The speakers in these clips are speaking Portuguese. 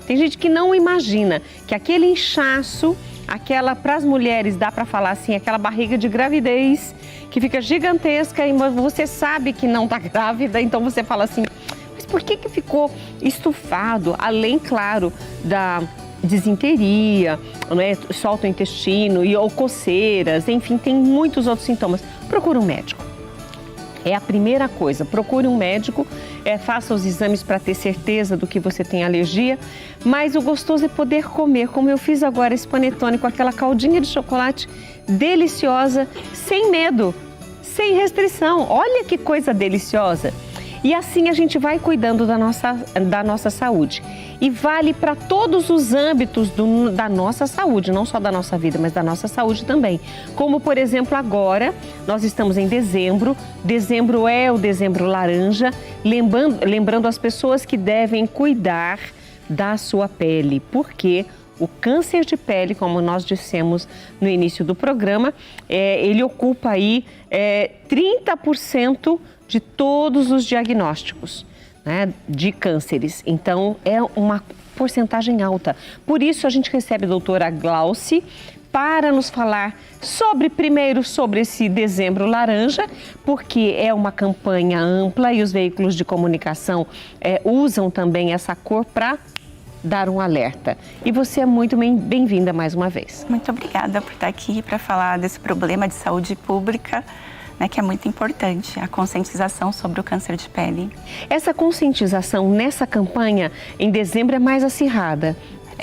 Tem gente que não imagina que aquele inchaço, para as mulheres dá para falar assim, aquela barriga de gravidez que fica gigantesca e você sabe que não está grávida, então você fala assim, mas por que ficou estufado? Além, claro, da disenteria, né? Solta o intestino ou coceiras, enfim, tem muitos outros sintomas. Procura um médico. É a primeira coisa, procure um médico, faça os exames para ter certeza do que você tem alergia, mas o gostoso é poder comer, como eu fiz agora esse panetone com aquela caldinha de chocolate deliciosa, sem medo, sem restrição. Olha que coisa deliciosa! E assim a gente vai cuidando da nossa saúde. E vale para todos os âmbitos da nossa saúde, não só da nossa vida, mas da nossa saúde também. Como, por exemplo, agora, nós estamos em dezembro. Dezembro é o dezembro laranja, lembrando as pessoas que devem cuidar da sua pele, porque o câncer de pele, como nós dissemos no início do programa, ele ocupa aí 30% de todos os diagnósticos, né, de cânceres. Então, é uma porcentagem alta. Por isso, a gente recebe a doutora Glauci para nos falar primeiro sobre esse dezembro laranja, porque é uma campanha ampla e os veículos de comunicação usam também essa cor para dar um alerta. E você é muito bem-vinda mais uma vez. Muito obrigada por estar aqui para falar desse problema de saúde pública, né, que é muito importante, a conscientização sobre o câncer de pele. Essa conscientização nessa campanha em dezembro é mais acirrada.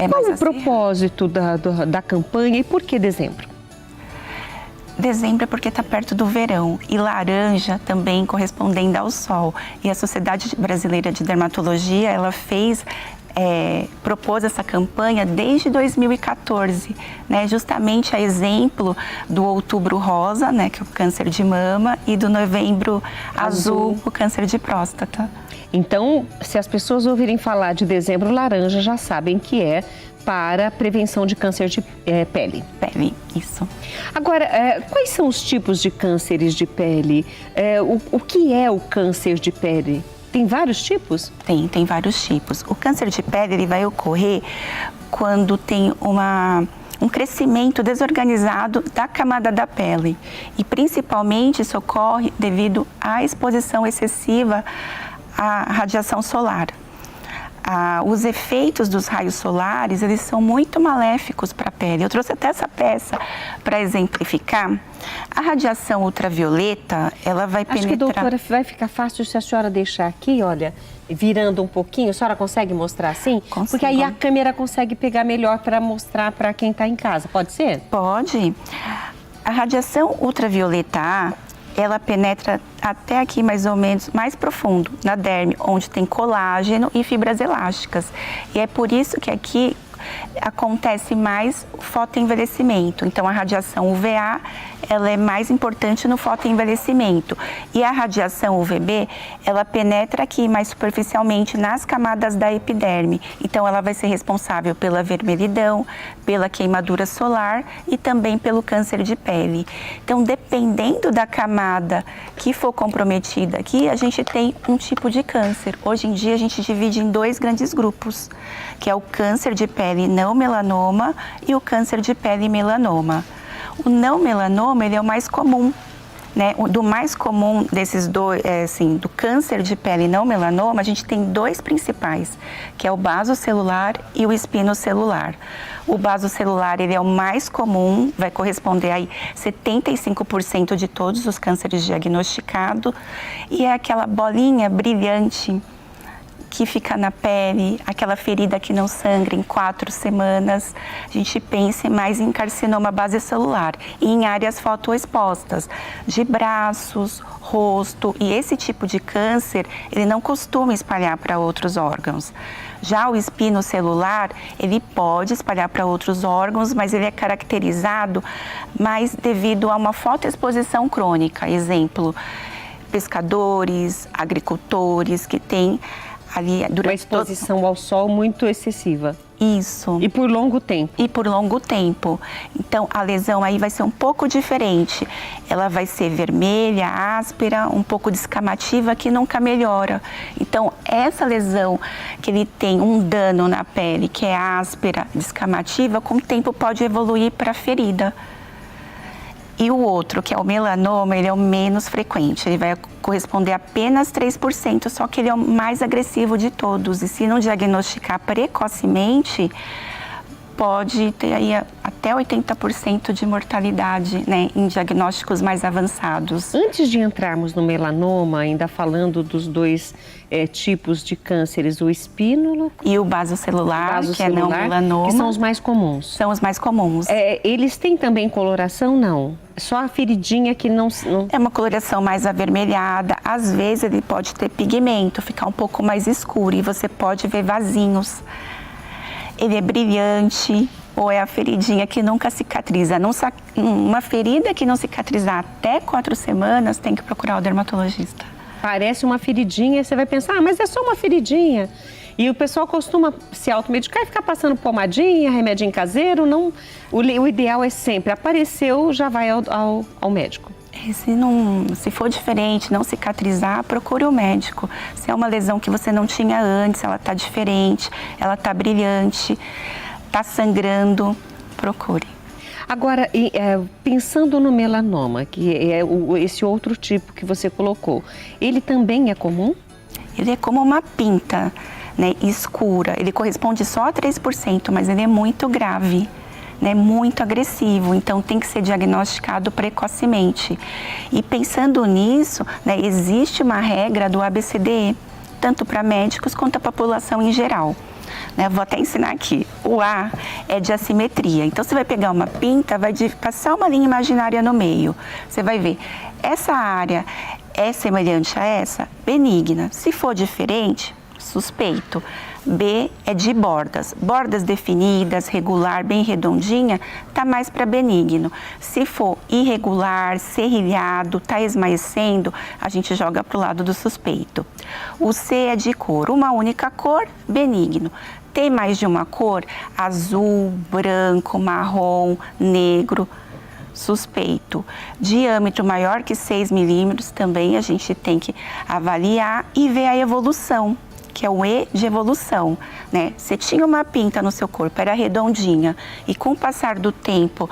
Qual é o propósito da campanha e por que dezembro? Dezembro é porque está perto do verão e laranja também correspondendo ao sol. E a Sociedade Brasileira de Dermatologia, ela propôs essa campanha desde 2014, né, justamente a exemplo do Outubro Rosa, né, que é o câncer de mama, e do Novembro Azul, o câncer de próstata. Então, se as pessoas ouvirem falar de dezembro laranja, já sabem que é para prevenção de câncer de pele. Pele, isso. Agora, quais são os tipos de cânceres de pele? O que é o câncer de pele? Tem vários tipos? Tem vários tipos. O câncer de pele ele vai ocorrer quando tem um crescimento desorganizado da camada da pele. E principalmente isso ocorre devido à exposição excessiva à radiação solar. Os efeitos dos raios solares, eles são muito maléficos para a pele. Eu trouxe até essa peça para exemplificar. A radiação ultravioleta, ela vai penetrar... Acho que, doutora, vai ficar fácil se a senhora deixar aqui, olha, virando um pouquinho. A senhora consegue mostrar assim? Consigo. Porque aí a câmera consegue pegar melhor para mostrar para quem está em casa. Pode ser? Pode. A radiação ultravioleta A, ela penetra até aqui mais ou menos, mais profundo, na derme, onde tem colágeno e fibras elásticas. E é por isso que aqui acontece mais o fotoenvelhecimento. Então, a radiação UVA, ela é mais importante no fotoenvelhecimento. E a radiação UVB, ela penetra aqui mais superficialmente nas camadas da epiderme. Então, ela vai ser responsável pela vermelhidão, pela queimadura solar e também pelo câncer de pele. Então, dependendo da camada que for comprometida aqui, a gente tem um tipo de câncer. Hoje em dia, a gente divide em dois grandes grupos, que é o câncer de pele não melanoma e o câncer de pele melanoma. O não melanoma, ele é o mais comum, né? Do mais comum desses dois, do câncer de pele não melanoma, a gente tem dois principais, que é o basocelular e o espinocelular. O basocelular, ele é o mais comum, vai corresponder a 75% de todos os cânceres diagnosticados, e é aquela bolinha brilhante que fica na pele, aquela ferida que não sangra em 4 semanas. A gente pensa mais em carcinoma basocelular e em áreas fotoexpostas, de braços, rosto, e esse tipo de câncer, ele não costuma espalhar para outros órgãos. Já o espinocelular, ele pode espalhar para outros órgãos, mas ele é caracterizado mais devido a uma fotoexposição crônica. Exemplo, pescadores, agricultores que têm ali Uma durante exposição ao sol muito excessiva. Isso. E por longo tempo. E por longo tempo. Então, a lesão aí vai ser um pouco diferente. Ela vai ser vermelha, áspera, um pouco descamativa, que nunca melhora. Então, essa lesão que ele tem um dano na pele, que é áspera, descamativa, com o tempo pode evoluir para ferida. E o outro, que é o melanoma, ele é o menos frequente. Ele vai corresponder a apenas 3%, só que ele é o mais agressivo de todos. E se não diagnosticar precocemente, pode ter aí até 80% de mortalidade, né, em diagnósticos mais avançados. Antes de entrarmos no melanoma, ainda falando dos dois tipos de cânceres, o espínulo e o basocelular, que é não melanoma. Que são os mais comuns. São os mais comuns. Eles têm também coloração? Não. Só a feridinha que não... É uma coloração mais avermelhada. Às vezes ele pode ter pigmento, ficar um pouco mais escuro e você pode ver vasinhos. Ele é brilhante ou é a feridinha que nunca cicatriza. Uma ferida que não cicatrizar até 4 semanas, tem que procurar o dermatologista. Parece uma feridinha, você vai pensar, mas é só uma feridinha. E o pessoal costuma se automedicar e ficar passando pomadinha, remedinho caseiro. Não, o ideal é sempre, apareceu, já vai ao médico. Se for diferente, não cicatrizar, procure o médico. Se é uma lesão que você não tinha antes, ela está diferente, ela está brilhante, está sangrando, procure. Agora, pensando no melanoma, que é esse outro tipo que você colocou, ele também é comum? Ele é como uma pinta, né, escura. Ele corresponde só a 3%, mas ele é muito grave. Né, muito agressivo, então tem que ser diagnosticado precocemente. E pensando nisso, né, existe uma regra do ABCDE, tanto para médicos quanto a população em geral. Né, vou até ensinar aqui. O A é de assimetria, então você vai pegar uma pinta, vai passar uma linha imaginária no meio. Você vai ver, essa área é semelhante a essa? Benigna. Se for diferente, suspeito. B é de bordas. Bordas definidas, regular, bem redondinha, tá mais para benigno. Se for irregular, serrilhado, tá esmaecendo, a gente joga pro lado do suspeito. O C é de cor, uma única cor, benigno. Tem mais de uma cor, azul, branco, marrom, negro, suspeito. Diâmetro maior que 6 milímetros, também a gente tem que avaliar e ver a evolução, que é o E de evolução, né? Você tinha uma pinta no seu corpo, era redondinha, e com o passar do tempo,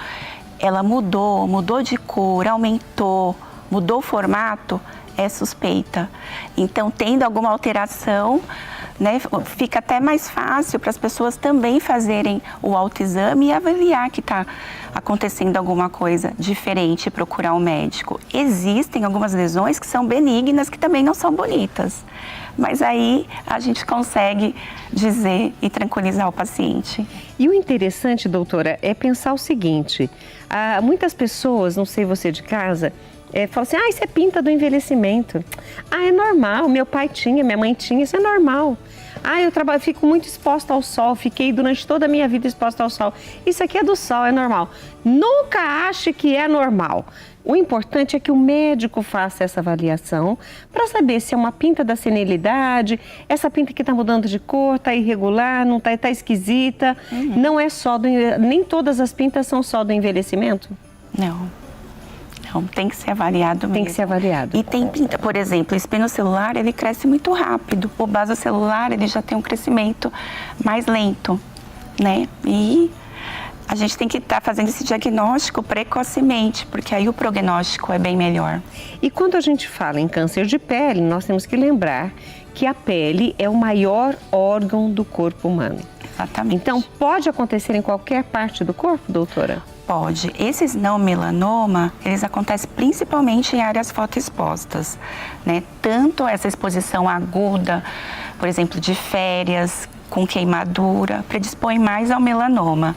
ela mudou de cor, aumentou, mudou o formato, é suspeita. Então, tendo alguma alteração, né, fica até mais fácil para as pessoas também fazerem o autoexame e avaliar que está acontecendo alguma coisa diferente e procurar um médico. Existem algumas lesões que são benignas, que também não são bonitas. Mas aí a gente consegue dizer e tranquilizar o paciente. E o interessante, doutora, é pensar o seguinte, muitas pessoas, não sei você de casa, falam assim, isso é pinta do envelhecimento. É normal, meu pai tinha, minha mãe tinha, isso é normal. Eu fico muito exposta ao sol, fiquei durante toda a minha vida exposta ao sol. Isso aqui é do sol, é normal. Nunca ache que é normal. O importante é que o médico faça essa avaliação para saber se é uma pinta da senilidade, essa pinta que está mudando de cor, está irregular, não tá esquisita. Não é só nem todas as pintas são só do envelhecimento? Não, tem que ser avaliado mesmo. Tem que ser avaliado. E tem pinta, por exemplo, o espinocelular, ele cresce muito rápido. O basocelular, ele já tem um crescimento mais lento, né? E a gente tem que estar fazendo esse diagnóstico precocemente, porque aí o prognóstico é bem melhor. E quando a gente fala em câncer de pele, nós temos que lembrar que a pele é o maior órgão do corpo humano. Exatamente. Então, pode acontecer em qualquer parte do corpo, doutora? Pode. Esses não melanoma, eles acontecem principalmente em áreas fotoexpostas, né? Tanto essa exposição aguda, por exemplo, de férias, com queimadura, predispõe mais ao melanoma.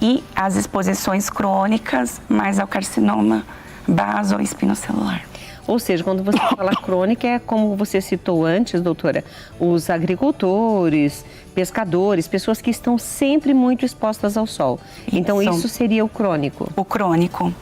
E as exposições crônicas, mais ao carcinoma baso ou espinocelular. Ou seja, quando você fala crônica, é como você citou antes, doutora, os agricultores, pescadores, pessoas que estão sempre muito expostas ao sol. Então, isso seria o crônico. O crônico.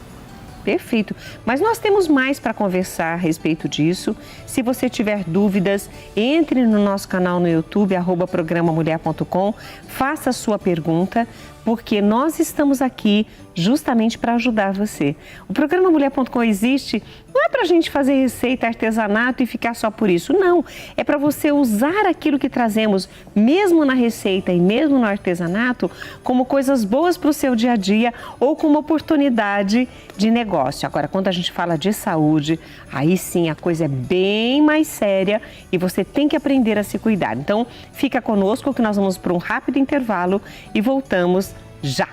Perfeito. Mas nós temos mais para conversar a respeito disso. Se você tiver dúvidas, entre no nosso canal no YouTube, @programamulher.com, faça a sua pergunta, porque nós estamos aqui justamente para ajudar você. O programa Mulher.com existe não é para a gente fazer receita, artesanato e ficar só por isso, não. É para você usar aquilo que trazemos, mesmo na receita e mesmo no artesanato, como coisas boas para o seu dia a dia ou como oportunidade de negócio. Agora, quando a gente fala de saúde, aí sim a coisa é bem mais séria e você tem que aprender a se cuidar. Então, fica conosco que nós vamos para um rápido intervalo e voltamos já.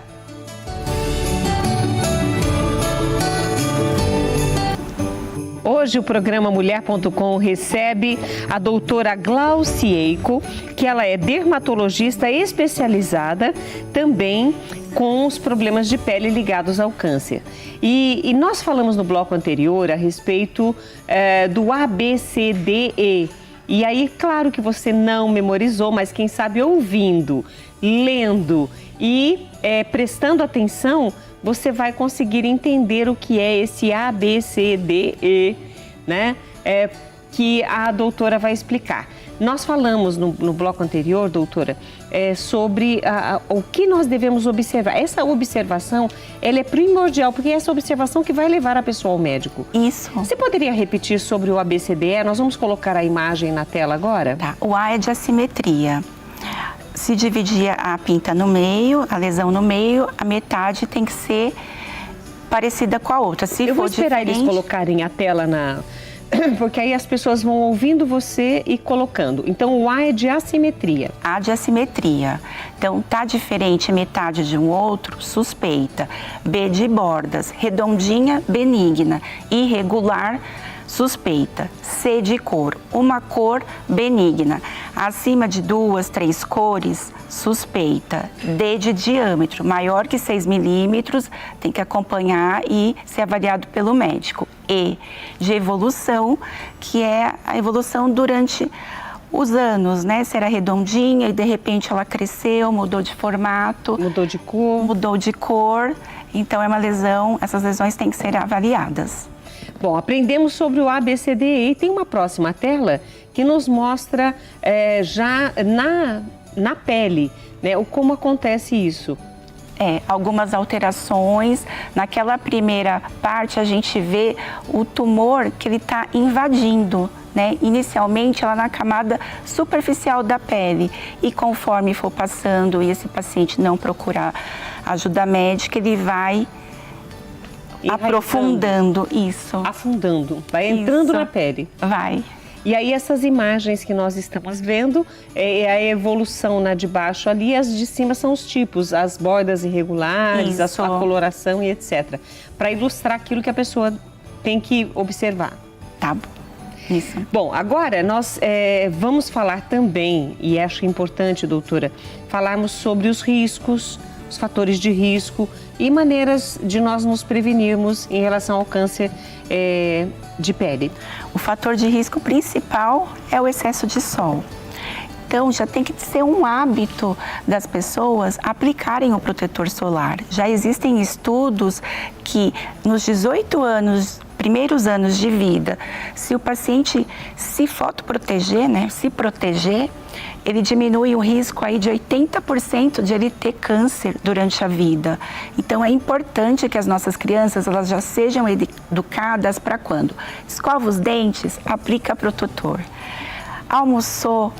Hoje o programa Mulher.com recebe a doutora Glaucieiko, que ela é dermatologista especializada também com os problemas de pele ligados ao câncer. E nós falamos no bloco anterior a respeito do ABCDE. E aí, claro que você não memorizou, mas quem sabe ouvindo, lendo e prestando atenção, você vai conseguir entender o que é esse ABCDE, né? Que a doutora vai explicar. Nós falamos no bloco anterior, doutora, sobre o que nós devemos observar. Essa observação, ela é primordial, porque é essa observação que vai levar a pessoa ao médico. Isso. Você poderia repetir sobre o ABCDE? Nós vamos colocar a imagem na tela agora? Tá. O A é de assimetria. Se dividir a pinta no meio, a lesão no meio, a metade tem que ser parecida com a outra. Se Eu vou for esperar diferente... eles colocarem a tela porque aí as pessoas vão ouvindo você e colocando. Então, o A é de assimetria. A de assimetria. Então, tá diferente metade de um outro, suspeita. B de bordas, redondinha, benigna. Irregular, suspeita. C de cor, uma cor benigna. Acima de 2, 3 cores, suspeita. D de diâmetro, maior que 6 milímetros, tem que acompanhar e ser avaliado pelo médico. E de evolução, que é a evolução durante os anos, né? Se era redondinha e de repente ela cresceu, mudou de formato. Mudou de cor. Mudou de cor. Então é uma lesão, essas lesões têm que ser avaliadas. Bom, aprendemos sobre o ABCDE e tem uma próxima tela que nos mostra já na pele, né, como acontece isso. Algumas alterações. Naquela primeira parte a gente vê o tumor que ele está invadindo, né? Inicialmente ela na camada superficial da pele e conforme for passando e esse paciente não procurar ajuda médica, ele vai aprofundando isso. Afundando, vai entrando na pele. Vai. E aí essas imagens que nós estamos vendo é a evolução na de baixo ali, as de cima são os tipos, as bordas irregulares, a sua coloração e etc. Para ilustrar aquilo que a pessoa tem que observar. Tá bom. Isso. Bom, agora nós vamos falar também, e acho importante, doutora, falarmos sobre os riscos, os fatores de risco e maneiras de nós nos prevenirmos em relação ao câncer de pele. O fator de risco principal é o excesso de sol. Então, já tem que ser um hábito das pessoas aplicarem o protetor solar. Já existem estudos que nos 18 anos, primeiros anos de vida, se o paciente se fotoproteger, né, se proteger, ele diminui o risco aí de 80% de ele ter câncer durante a vida. Então é importante que as nossas crianças elas já sejam educadas para quando? Escova os dentes, aplica protetor. Almoçou,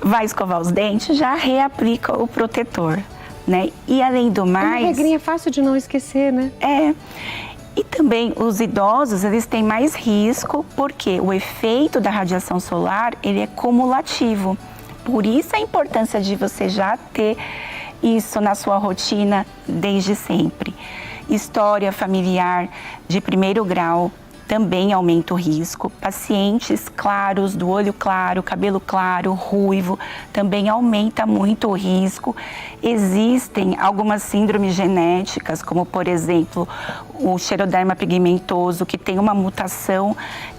vai escovar os dentes, já reaplica o protetor, né? E além do mais... É uma regrinha fácil de não esquecer, né? E também os idosos, eles têm mais risco porque o efeito da radiação solar, ele é cumulativo. Por isso a importância de você já ter isso na sua rotina desde sempre. História familiar de primeiro grau também aumenta o risco. Pacientes claros, do olho claro, cabelo claro, ruivo, também aumenta muito o risco. Existem algumas síndromes genéticas, como por exemplo o xeroderma pigmentoso, que tem uma mutação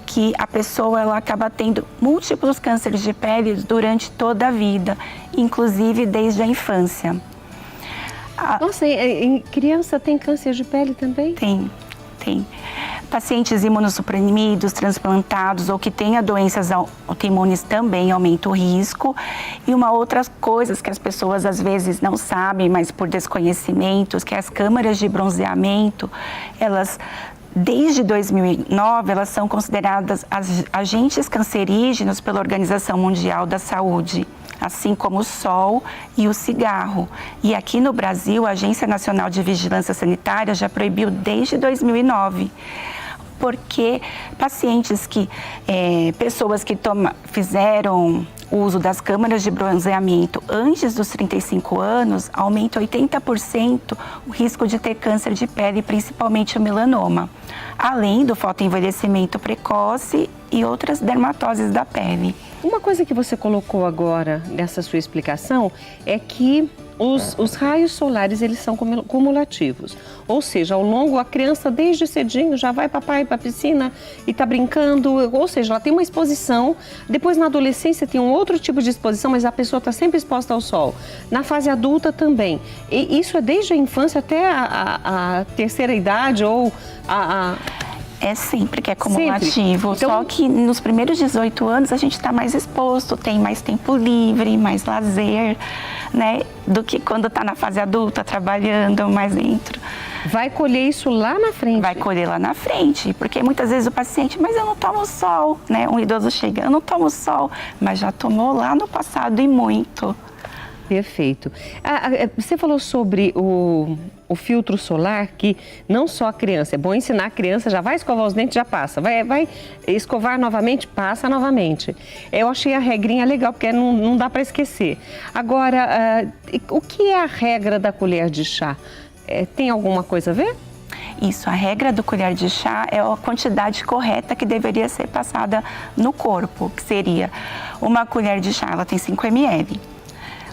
que a pessoa ela acaba tendo múltiplos cânceres de pele durante toda a vida, inclusive desde a infância. Nossa, em criança tem câncer de pele também? Tem. tem. Pacientes imunossuprimidos, transplantados ou que tenham doenças autoimunes também aumenta o risco. E uma outra coisa que as pessoas às vezes não sabem, mas por desconhecimentos, que as câmaras de bronzeamento, elas desde 2009, elas são consideradas agentes cancerígenos pela Organização Mundial da Saúde, assim como o sol e o cigarro. E aqui no Brasil, a Agência Nacional de Vigilância Sanitária já proibiu desde 2009. Porque pacientes pessoas que fizeram uso das câmaras de bronzeamento antes dos 35 anos, aumenta 80% o risco de ter câncer de pele, principalmente o melanoma, além do fotoenvelhecimento precoce e outras dermatoses da pele. Uma coisa que você colocou agora nessa sua explicação é que os raios solares, eles são cumulativos. Ou seja, ao longo, a criança desde cedinho já vai para a piscina e está brincando. Ou seja, ela tem uma exposição. Depois, na adolescência, tem um outro tipo de exposição, mas a pessoa está sempre exposta ao sol. Na fase adulta também. E isso é desde a infância até a terceira idade ou É sempre que é cumulativo, então, só que nos primeiros 18 anos a gente está mais exposto, tem mais tempo livre, mais lazer, né? Do que quando está na fase adulta, trabalhando mais dentro. Vai colher isso lá na frente? Vai colher lá na frente, porque muitas vezes o paciente, mas eu não tomo sol, né? Um idoso chega, eu não tomo sol, mas já tomou lá no passado e muito. Perfeito. Você falou sobre o filtro solar, que não só a criança, é bom ensinar a criança, já vai escovar os dentes, já passa. Vai escovar novamente, passa novamente. Eu achei a regrinha legal, porque não dá para esquecer. Agora, o que é a regra da colher de chá? Tem alguma coisa a ver? Isso, a regra do colher de chá é a quantidade correta que deveria ser passada no corpo, que seria uma colher de chá, ela tem 5 ml.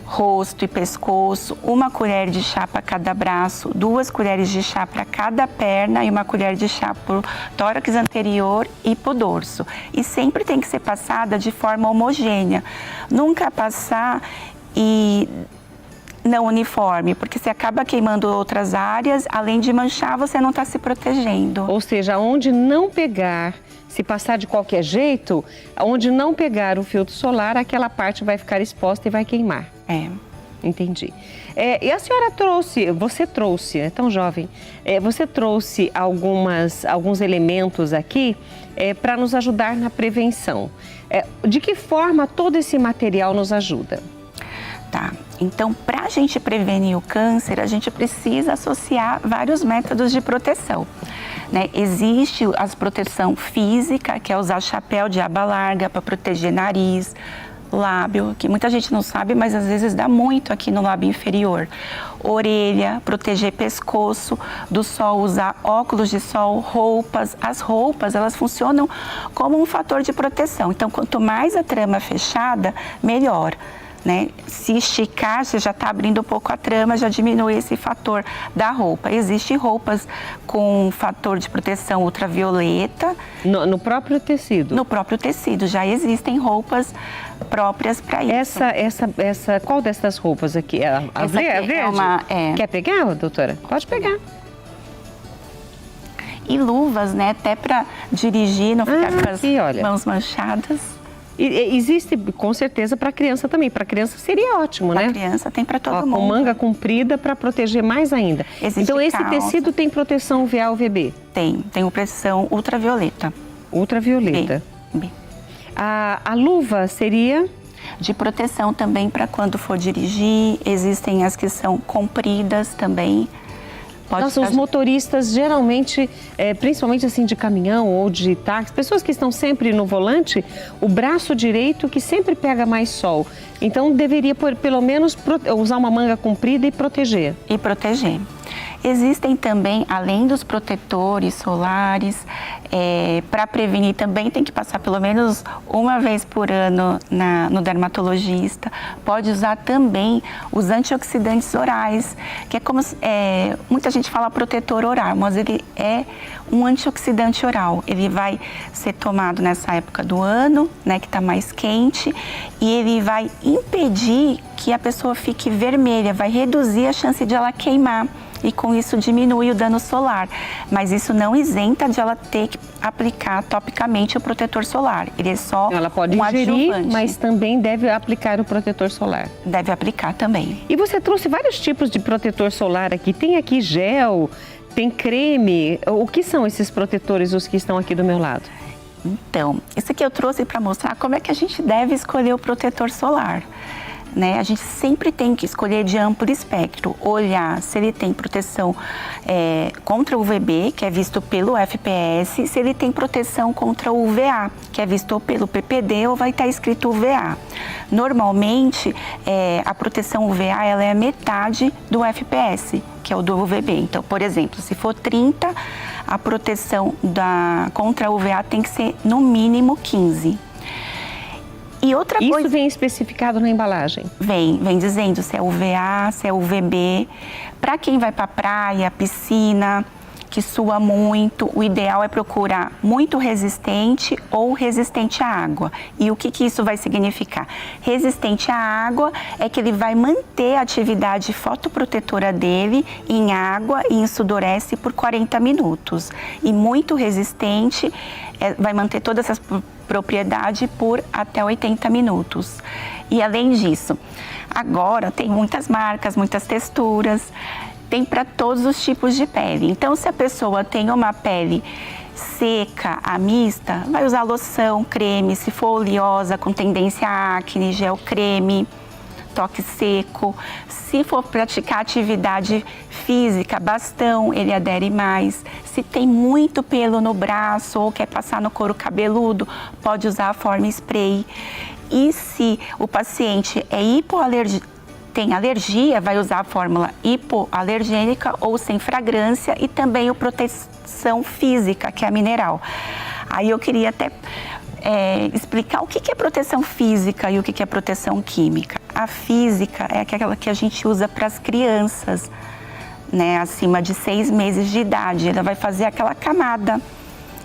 Rosto e pescoço, 1 colher de chá para cada braço, 2 colheres de chá para cada perna e 1 colher de chá para o tórax anterior e para o dorso. E sempre tem que ser passada de forma homogênea, nunca passar e não uniforme, porque você acaba queimando outras áreas, além de manchar, você não está se protegendo. Ou seja, onde não pegar, se passar de qualquer jeito, onde não pegar o filtro solar, aquela parte vai ficar exposta e vai queimar. Entendi. E a senhora você trouxe, é tão jovem, você trouxe alguns elementos aqui para nos ajudar na prevenção. De que forma todo esse material nos ajuda? Tá, então para a gente prevenir o câncer, a gente precisa associar vários métodos de proteção. Né? Existe a proteção física, que é usar chapéu de aba larga para proteger nariz, lábio, que muita gente não sabe, mas às vezes dá muito aqui no lábio inferior. Orelha, proteger pescoço do sol, usar óculos de sol, roupas. As roupas, elas funcionam como um fator de proteção. Então, quanto mais a trama fechada, melhor. Né? Se esticar, você já está abrindo um pouco a trama, já diminui esse fator da roupa. Existem roupas com fator de proteção ultravioleta. No próprio tecido? No próprio tecido, já existem roupas próprias para isso. Qual dessas roupas aqui? A verde? Quer pegar, doutora? Pode pegar. E luvas, né? Até para dirigir, não ficar com as mãos manchadas. E existe, com certeza, para criança também. Para criança seria ótimo, né? Para criança tem para todo mundo. Com manga comprida para proteger mais ainda. Então, esse tecido tem proteção UVA ou UVB? Tem proteção ultravioleta. Ultravioleta. B. A luva seria? De proteção também para quando for dirigir. Existem as que são compridas também. Nossa, os motoristas geralmente, principalmente assim de caminhão ou de táxi, pessoas que estão sempre no volante, o braço direito que sempre pega mais sol. Então deveria pelo menos usar uma manga comprida e proteger. Existem também, além dos protetores solares, para prevenir também tem que passar pelo menos uma vez por ano no dermatologista. Pode usar também os antioxidantes orais, que é como muita gente fala protetor oral, mas ele é um antioxidante oral. Ele vai ser tomado nessa época do ano, né, que está mais quente, e ele vai impedir que a pessoa fique vermelha, vai reduzir a chance de ela queimar. e com isso diminui o dano solar. Mas isso não isenta de ela ter que aplicar topicamente o protetor solar. Ele é só ela pode ingerir, mas também deve aplicar o protetor solar. Deve aplicar também. E você trouxe vários tipos de protetor solar aqui. Tem aqui gel, tem creme. O que são esses protetores, os que estão aqui do meu lado? Então, isso aqui eu trouxe para mostrar como é que a gente deve escolher o protetor solar. Né? A gente sempre tem que escolher de amplo espectro, olhar se ele tem proteção contra o UVB, que é visto pelo FPS, se ele tem proteção contra o UVA, que é visto pelo PPD ou vai estar escrito UVA. Normalmente, a proteção UVA ela é a metade do FPS, que é o do UVB. Então, por exemplo, se for 30, a proteção contra o UVA tem que ser no mínimo 15. E outra coisa... Isso vem especificado na embalagem? Vem dizendo se é UVA, se é UVB. Para quem vai para praia, piscina, que sua muito, o ideal é procurar muito resistente ou resistente à água. E o que isso vai significar? Resistente à água é que ele vai manter a atividade fotoprotetora dele em água e em sudorese por 40 minutos. E muito resistente vai manter todas essas propriedade por até 80 minutos. E além disso, agora tem muitas marcas, muitas texturas, tem para todos os tipos de pele. Então, se a pessoa tem uma pele seca, a mista, vai usar loção, creme, se for oleosa, com tendência a acne, gel creme, toque seco. Se for praticar atividade física, bastão, ele adere mais. Se tem muito pelo no braço ou quer passar no couro cabeludo, pode usar a forma spray. E se o paciente tem alergia, vai usar a fórmula hipoalergênica ou sem fragrância e também o proteção física, que é a mineral. Aí eu queria até explicar o que é proteção física e o que é proteção química. A física é aquela que a gente usa para as crianças, né, acima de 6 meses de idade. Ela vai fazer aquela camada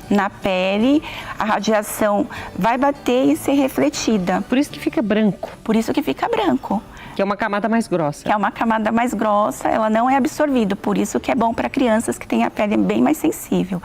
na pele, a radiação vai bater e ser refletida. Por isso que fica branco. Por isso que fica branco. Que é uma camada mais grossa. Que é uma camada mais grossa, ela não é absorvida, por isso que é bom para crianças que têm a pele bem mais sensível.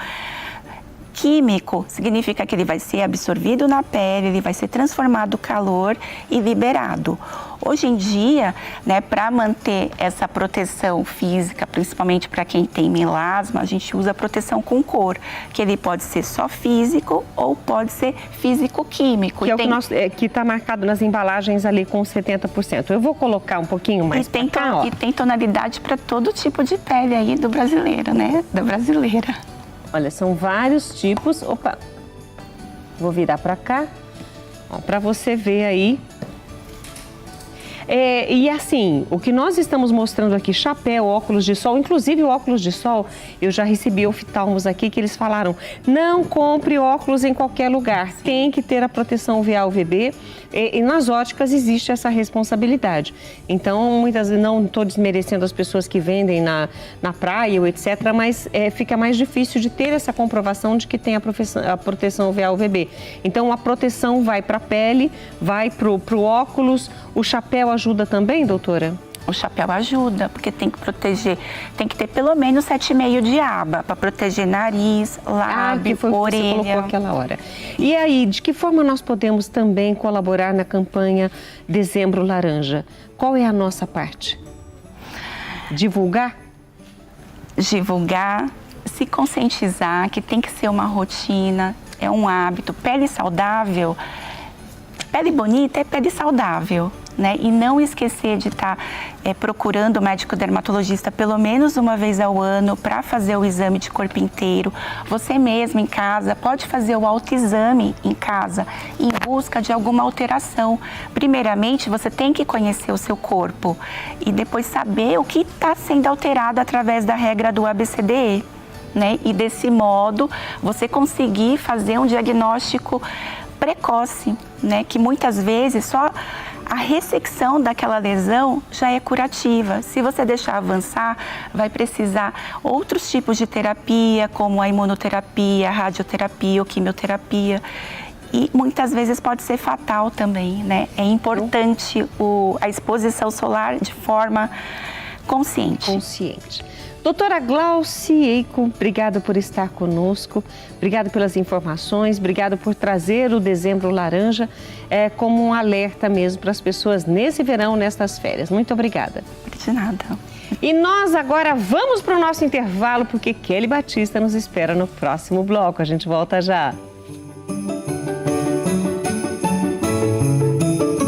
Químico significa que ele vai ser absorvido na pele, ele vai ser transformado calor e liberado. Hoje em dia, né, para manter essa proteção física, principalmente para quem tem melasma, a gente usa proteção com cor, que ele pode ser só físico ou pode ser físico-químico. Que é o que está marcado nas embalagens ali com 70%. Eu vou colocar um pouquinho mais para cá, ó. E tem tonalidade para todo tipo de pele aí do brasileiro, né? Da brasileira. Olha, são vários tipos. Opa, vou virar para cá, para você ver aí. E assim, o que nós estamos mostrando aqui, chapéu, óculos de sol, inclusive o óculos de sol, eu já recebi oftalmos aqui que eles falaram, não compre óculos em qualquer lugar, tem que ter a proteção UVA-UVB, e nas óticas existe essa responsabilidade. Então, muitas vezes, não estou desmerecendo as pessoas que vendem na praia ou etc., mas fica mais difícil de ter essa comprovação de que tem a proteção UVA-UVB. Então, a proteção vai para a pele, vai para o óculos, o chapéu ajuda também, doutora? O chapéu ajuda, porque tem que proteger, tem que ter pelo menos 7,5 de aba para proteger nariz, lábio, que foi orelha. Que você colocou aquela hora. E aí, de que forma nós podemos também colaborar na campanha Dezembro Laranja? Qual é a nossa parte? Divulgar? Divulgar, se conscientizar que tem que ser uma rotina, é um hábito. Pele saudável, pele bonita é pele saudável. Né? E não esquecer de estar procurando o médico dermatologista pelo menos uma vez ao ano para fazer o exame de corpo inteiro. Você mesmo em casa pode fazer o autoexame em casa em busca de alguma alteração. Primeiramente, você tem que conhecer o seu corpo e depois saber o que está sendo alterado através da regra do ABCDE. Né? E desse modo, você conseguir fazer um diagnóstico precoce, né? Que muitas vezes só a ressecção daquela lesão já é curativa. Se você deixar avançar, vai precisar outros tipos de terapia, como a imunoterapia, a radioterapia ou quimioterapia. E muitas vezes pode ser fatal também, né? É importante a exposição solar de forma consciente. Doutora Glauci Eiko, obrigada por estar conosco, obrigada pelas informações, obrigada por trazer o Dezembro Laranja como um alerta mesmo para as pessoas nesse verão, nestas férias. Muito obrigada. De nada. E nós agora vamos para o nosso intervalo, porque Kelly Batista nos espera no próximo bloco. A gente volta já.